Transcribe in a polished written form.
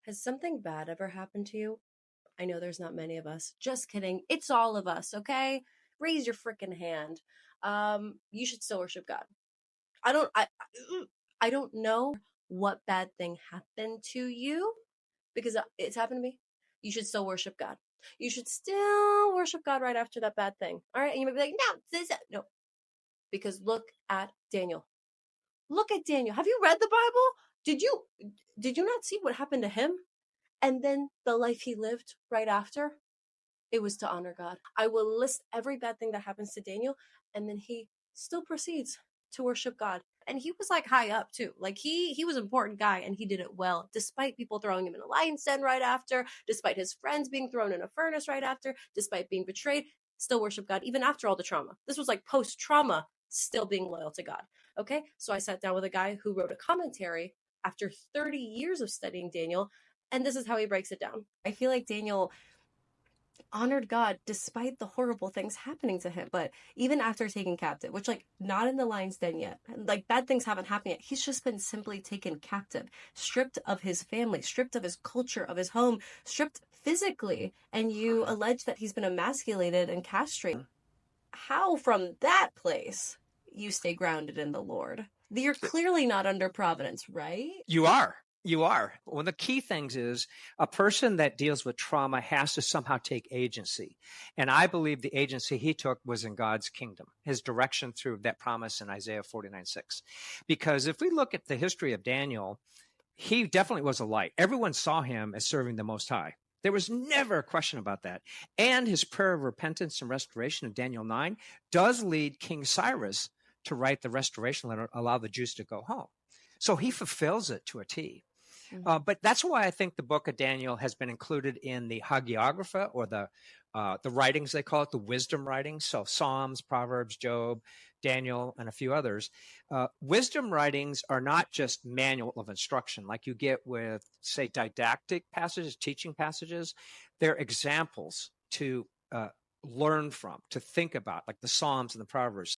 Has something bad ever happened to you? I know there's not many of us. Just kidding. It's all of us, okay? Raise your freaking hand. You should still worship God. I don't I don't know what bad thing happened to you because it's happened to me. You should still worship God. You should still worship God right after that bad thing. All right? And you might be like, no. Because look at Daniel. Look at Daniel. Have you read the Bible? Did you not see what happened to him? And then the life he lived right after, it was to honor God. I will list every bad thing that happens to Daniel, and then he still proceeds to worship God. And he was like high up too. Like he was an important guy and he did it well, despite people throwing him in a lion's den right after, despite his friends being thrown in a furnace right after, despite being betrayed, still worship God, even after all the trauma. This was like post-trauma, still being loyal to God. Okay, so I sat down with a guy who wrote a commentary after 30 years of studying Daniel, and this is how he breaks it down. I feel like Daniel honored God despite the horrible things happening to him. But even after taken captive, which like not in the lion's den yet, like bad things haven't happened yet. He's just been simply taken captive, stripped of his family, stripped of his culture, of his home, stripped physically. And you allege that he's been emasculated and castrated. How from that place you stay grounded in the Lord? You're clearly not under providence, right? You are. You are. One of the key things is a person that deals with trauma has to somehow take agency. And I believe the agency he took was in God's kingdom, his direction through that promise in Isaiah 49:6. Because if we look at the history of Daniel, he definitely was a light. Everyone saw him as serving the Most High. There was never a question about that. And his prayer of repentance and restoration of Daniel 9 does lead King Cyrus to write the restoration letter, allow the Jews to go home. So he fulfills it to a T. But that's why I think the book of Daniel has been included in the Hagiographa, or the writings, they call it, the wisdom writings. So Psalms, Proverbs, Job, Daniel, and a few others. Wisdom writings are not just manual of instruction like you get with, say, didactic passages, teaching passages. They're examples to learn from, to think about, like the Psalms and the Proverbs.